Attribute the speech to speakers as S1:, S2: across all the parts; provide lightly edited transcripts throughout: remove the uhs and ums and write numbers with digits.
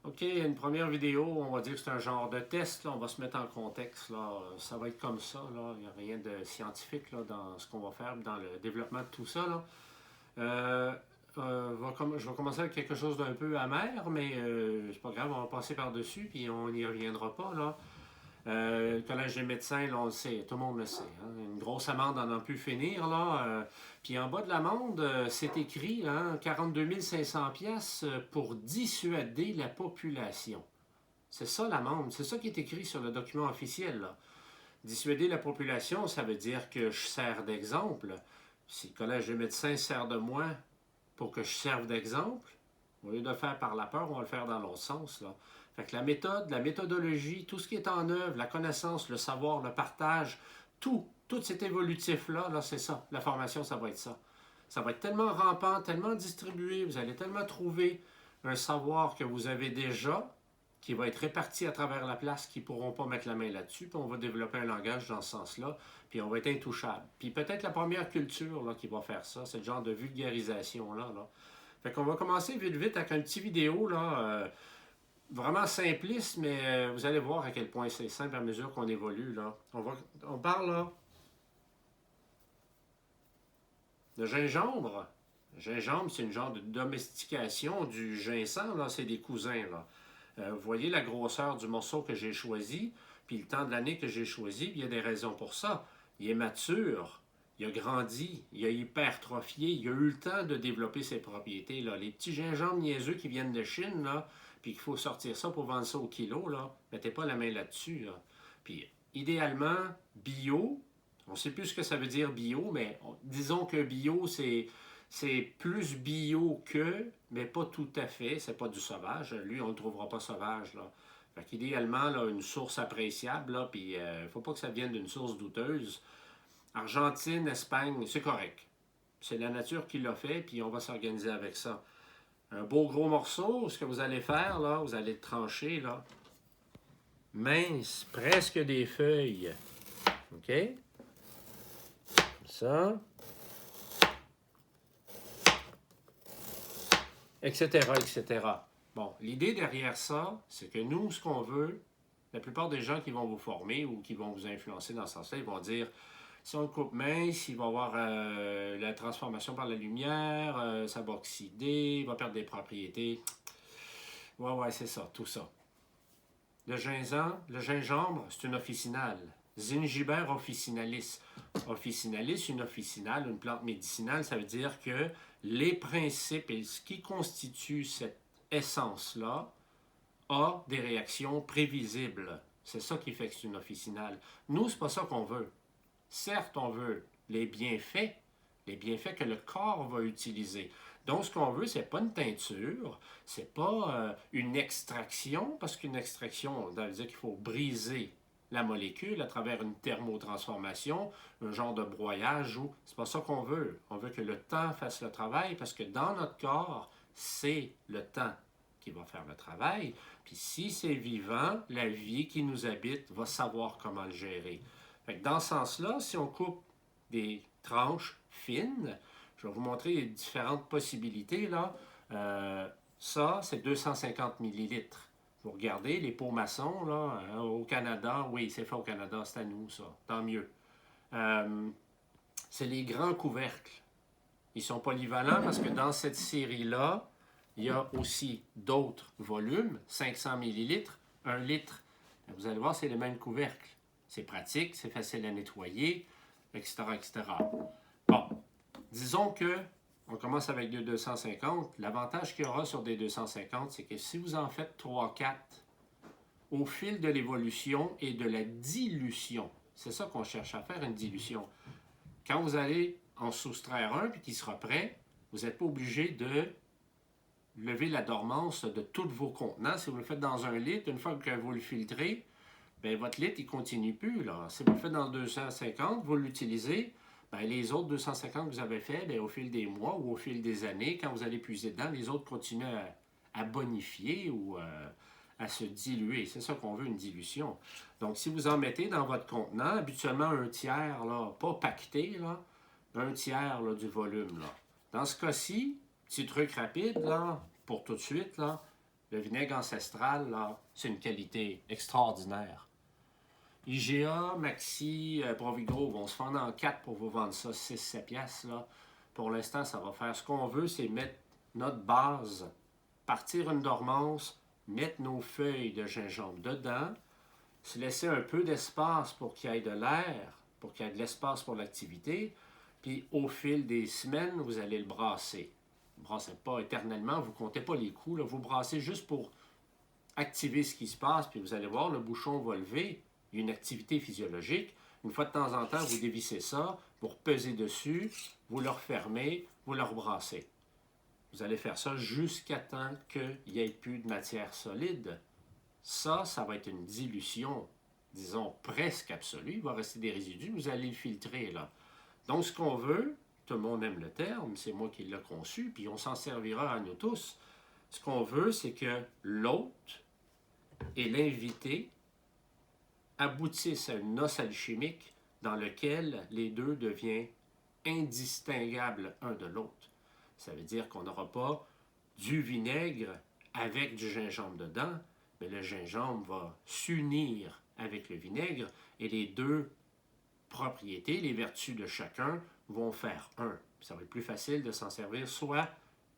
S1: OK, une première vidéo, on va dire que c'est un genre de test, là, on va se mettre en contexte, là. Ça va être comme ça, là. Il n'y a rien de scientifique là, dans ce qu'on va faire, dans le développement de tout ça, là. Euh, je vais commencer avec quelque chose d'un peu amer, mais c'est pas grave, on va passer par-dessus, puis on n'y reviendra pas, là. Le Collège des médecins, là, on le sait, tout le monde le sait, hein. Une grosse amende en a pu finir, là. Puis en bas de l'amende, c'est écrit, hein, 42 500 pièces pour dissuader la population. C'est ça l'amende, c'est ça qui est écrit sur le document officiel, là. Dissuader la population, ça veut dire que je sers d'exemple. Si le Collège des médecins sert de moi pour que je serve d'exemple, au lieu de le faire par la peur, on va le faire dans l'autre sens, là. Fait que la méthode, la méthodologie, tout ce qui est en œuvre, la connaissance, le savoir, le partage, tout cet évolutif-là, là, c'est ça. La formation, ça va être ça. Ça va être tellement rampant, tellement distribué, vous allez tellement trouver un savoir que vous avez déjà, qui va être réparti à travers la place, qui ne pourront pas mettre la main là-dessus, puis on va développer un langage dans ce sens-là, puis on va être intouchable. Puis peut-être la première culture là, qui va faire ça, c'est le genre de vulgarisation-là. Là. Fait qu'on va commencer vite vite avec un petit vidéo, là, vraiment simpliste, mais vous allez voir à quel point c'est simple à mesure qu'on évolue. Là. On parle là, de gingembre. Le gingembre, c'est une genre de domestication du ginseng, là, c'est des cousins. Là. Vous voyez la grosseur du morceau que j'ai choisi, puis le temps de l'année que j'ai choisi, puis il y a des raisons pour ça. Il est mature, il a grandi, il a hypertrophié, il a eu le temps de développer ses propriétés. Là. Les petits gingembre niaiseux qui viennent de Chine, là, puis qu'il faut sortir ça pour vendre ça au kilo, là, mettez pas la main là-dessus. Là. Puis idéalement, bio, on ne sait plus ce que ça veut dire bio, mais disons que bio, c'est plus bio que, mais pas tout à fait. C'est pas du sauvage. Lui, on ne le trouvera pas sauvage. Là. Fait qu'idéalement, là, une source appréciable, là, puis il ne faut pas que ça vienne d'une source douteuse. Argentine, Espagne, c'est correct. C'est la nature qui l'a fait, puis on va s'organiser avec ça. Un beau gros morceau, ce que vous allez faire, là, vous allez le trancher, là. Mince, presque des feuilles. OK? Comme ça. Etc., etc. Bon, l'idée derrière ça, c'est que nous, ce qu'on veut, la plupart des gens qui vont vous former ou qui vont vous influencer dans ce sens-là, ils vont dire, si on le coupe mince, il va avoir la transformation par la lumière, ça va oxyder, il va perdre des propriétés. Ouais, c'est ça, tout ça. Le gingembre, c'est une officinale. Zingiber officinalis. Officinalis, une officinale, une plante médicinale, ça veut dire que les principes et ce qui constitue cette essence-là a des réactions prévisibles. C'est ça qui fait que c'est une officinale. Nous, c'est pas ça qu'on veut. Certes, on veut les bienfaits que le corps va utiliser. Donc, ce qu'on veut, c'est pas une teinture, c'est pas une extraction, parce qu'une extraction, ça veut dire qu'il faut briser la molécule à travers une thermotransformation, un genre de broyage, ou c'est pas ça qu'on veut. On veut que le temps fasse le travail, parce que dans notre corps, c'est le temps qui va faire le travail. Puis si c'est vivant, la vie qui nous habite va savoir comment le gérer. Fait que dans ce sens-là, si on coupe des tranches fines, je vais vous montrer les différentes possibilités. Là. Ça, c'est 250 millilitres. Vous regardez, les pots maçons, là, au Canada, oui, c'est fait au Canada, c'est à nous, ça. Tant mieux. C'est les grands couvercles. Ils sont polyvalents parce que dans cette série-là, il y a aussi d'autres volumes, 500 millilitres, 1 litre. Vous allez voir, c'est les mêmes couvercles. C'est pratique, c'est facile à nettoyer, etc., etc. Bon, disons que on commence avec des 250. L'avantage qu'il y aura sur des 250, c'est que si vous en faites 3-4, au fil de l'évolution et de la dilution, c'est ça qu'on cherche à faire, une dilution. Quand vous allez en soustraire un puis qu'il sera prêt, vous n'êtes pas obligé de lever la dormance de tous vos contenants. Si vous le faites dans 1 litre, une fois que vous le filtrez, bien, votre litre, il ne continue plus. Là. Si vous le faites dans 250, vous l'utilisez, bien, les autres 250 que vous avez fait, bien, au fil des mois ou au fil des années, quand vous allez puiser dedans, les autres continuent à bonifier ou à se diluer. C'est ça qu'on veut, une dilution. Donc, si vous en mettez dans votre contenant, habituellement un tiers, là, pas paqueté, là, un tiers là, du volume. Là. Dans ce cas-ci, petit truc rapide, là, pour tout de suite, là, Le vinaigre ancestral, là, c'est une qualité extraordinaire. IGA, Maxi, Provigro vont se vendre en 4 pour vous vendre ça 6-7 piastres, là. Pour l'instant, ça va faire ce qu'on veut, c'est mettre notre base, partir une dormance, mettre nos feuilles de gingembre dedans, se laisser un peu d'espace pour qu'il y ait de l'air, pour qu'il y ait de l'espace pour l'activité, puis au fil des semaines, vous allez le brasser. Vous ne brassez pas éternellement, vous ne comptez pas les coups, là, vous brassez juste pour activer ce qui se passe, puis vous allez voir, le bouchon va lever, il y a une activité physiologique. Une fois de temps en temps, vous dévissez ça, vous repesez dessus, vous le refermez, vous le rebrassez. Vous allez faire ça jusqu'à temps qu'il n'y ait plus de matière solide. Ça va être une dilution, disons, presque absolue. Il va rester des résidus, vous allez le filtrer, là. Donc, ce qu'on veut, tout le monde aime le terme, c'est moi qui l'ai conçu, puis on s'en servira à nous tous. Ce qu'on veut, c'est que l'hôte et l'invité aboutissent à une noce alchimique dans laquelle les deux deviennent indistinguables un de l'autre. Ça veut dire qu'on n'aura pas du vinaigre avec du gingembre dedans, mais le gingembre va s'unir avec le vinaigre et les deux propriétés, les vertus de chacun vont faire un. Ça va être plus facile de s'en servir soit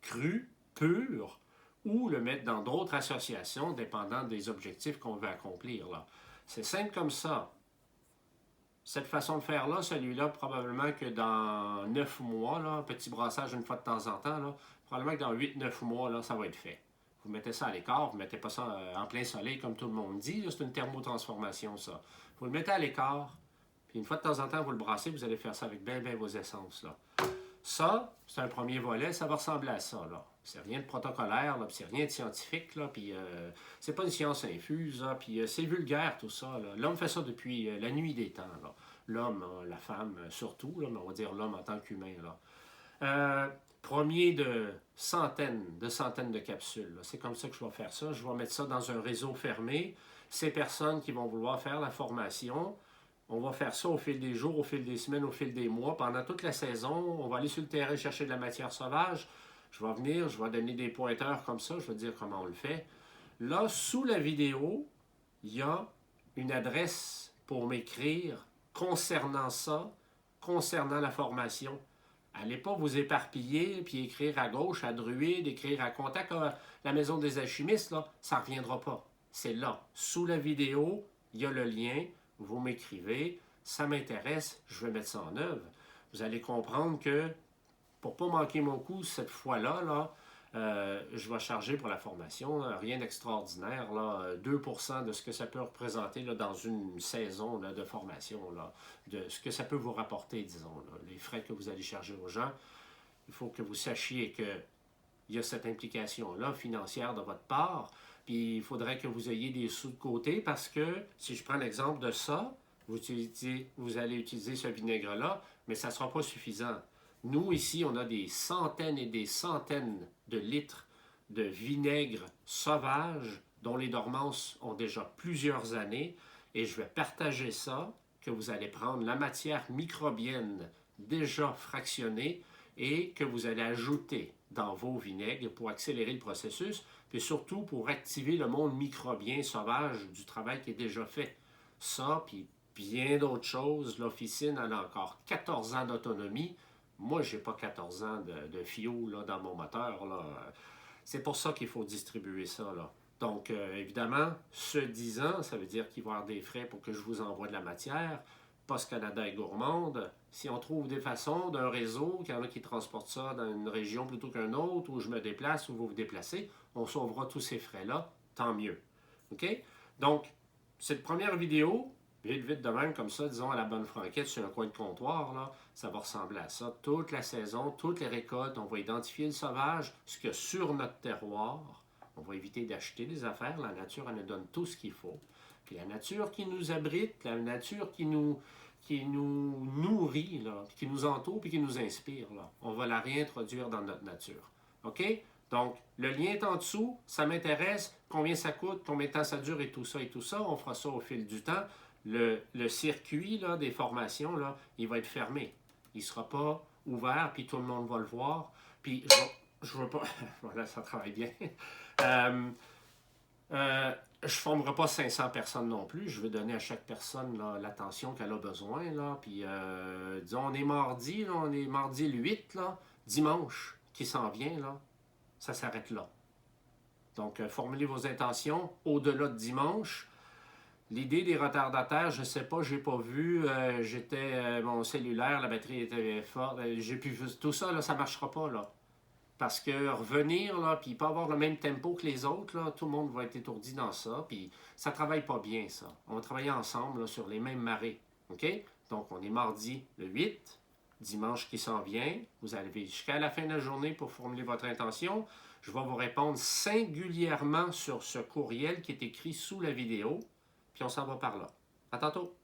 S1: cru, pur, ou le mettre dans d'autres associations dépendant des objectifs qu'on veut accomplir, là. C'est simple comme ça. Cette façon de faire-là, celui-là, probablement que dans 9 mois, là, petit brassage une fois de temps en temps, là, probablement que dans 8-9 mois, là, ça va être fait. Vous mettez ça à l'écart, vous ne mettez pas ça en plein soleil comme tout le monde dit. C'est une thermotransformation, ça. Vous le mettez à l'écart, puis une fois de temps en temps, vous le brassez, vous allez faire ça avec bien vos essences, là. Ça, c'est un premier volet, ça va ressembler à ça, là. C'est rien de protocolaire, là, puis c'est rien de scientifique, là, puis c'est pas une science infuse, là, puis c'est vulgaire, tout ça, là. L'homme fait ça depuis la nuit des temps, là. L'homme, la femme surtout, là, mais on va dire l'homme en tant qu'humain, là. Premier de centaines de capsules, là. C'est comme ça que je vais faire ça. Je vais mettre ça dans un réseau fermé. Ces personnes qui vont vouloir faire la formation, on va faire ça au fil des jours, au fil des semaines, au fil des mois, pendant toute la saison. On va aller sur le terrain chercher de la matière sauvage. Je vais venir, je vais donner des pointeurs comme ça, je vais dire comment on le fait. Là, sous la vidéo, il y a une adresse pour m'écrire concernant ça, concernant la formation. Allez pas vous éparpiller puis écrire à gauche, à Druide, écrire à Contact à la Maison des alchimistes, là, ça ne reviendra pas. C'est là. Sous la vidéo, il y a le lien. Vous m'écrivez, ça m'intéresse, je vais mettre ça en œuvre. Vous allez comprendre que pour ne pas manquer mon coup cette fois-là, là, je vais charger pour la formation, rien d'extraordinaire, là, 2% de ce que ça peut représenter là, dans une saison là, de formation, là, de ce que ça peut vous rapporter, disons, là, les frais que vous allez charger aux gens. Il faut que vous sachiez qu'il y a cette implication-là financière de votre part, puis il faudrait que vous ayez des sous de côté parce que, si je prends l'exemple de ça, vous allez utiliser ce vinaigre-là, mais ça ne sera pas suffisant. Nous, ici, on a des centaines et des centaines de litres de vinaigre sauvage dont les dormances ont déjà plusieurs années et je vais partager ça, que vous allez prendre la matière microbienne déjà fractionnée et que vous allez ajouter dans vos vinaigres pour accélérer le processus, puis surtout pour activer le monde microbien sauvage du travail qui est déjà fait. Ça, puis bien d'autres choses. L'officine, elle a encore 14 ans d'autonomie. Moi, je n'ai pas 14 ans de fioul là, dans mon moteur. Là. C'est pour ça qu'il faut distribuer ça. Là. Donc, évidemment, ce 10 ans, ça veut dire qu'il va y avoir des frais pour que je vous envoie de la matière. Post Canada est gourmande. Si on trouve des façons d'un réseau, qu'il y en a qui transportent ça dans une région plutôt qu'une autre, où je me déplace, où vous vous déplacez, on sauvera tous ces frais-là, tant mieux. OK? Donc, cette première vidéo, vite de même, comme ça, disons à la bonne franquette sur un coin de comptoir, là, ça va ressembler à ça. Toute la saison, toutes les récoltes, on va identifier le sauvage, ce qu'il y a sur notre terroir. On va éviter d'acheter des affaires. La nature, elle nous donne tout ce qu'il faut. Puis la nature qui nous abrite, la nature qui nous nourrit, là, qui nous entoure puis qui nous inspire, là, on va la réintroduire dans notre nature. OK? Donc, le lien est en dessous, ça m'intéresse, combien ça coûte, combien de temps ça dure et tout ça, on fera ça au fil du temps. Le circuit là, des formations, là, il va être fermé. Il ne sera pas ouvert, puis tout le monde va le voir. Puis, je veux pas... Voilà, ça travaille bien. Je ne formerai pas 500 personnes non plus. Je veux donner à chaque personne l'attention qu'elle a besoin. Là. Puis, disons, on est mardi le 8, là, dimanche qui s'en vient, là, ça s'arrête là. Donc, formulez vos intentions au-delà de dimanche. L'idée des retardataires, je ne sais pas, je n'ai pas vu. Mon cellulaire, la batterie était forte. J'ai pu tout ça, là, ça ne marchera pas. Là. Parce que revenir, là, puis pas avoir le même tempo que les autres, là, tout le monde va être étourdi dans ça, puis ça travaille pas bien, ça. On va travailler ensemble là, sur les mêmes marées. OK? Donc, on est mardi le 8, dimanche qui s'en vient. Vous arrivez jusqu'à la fin de la journée pour formuler votre intention. Je vais vous répondre singulièrement sur ce courriel qui est écrit sous la vidéo, puis on s'en va par là. À tantôt!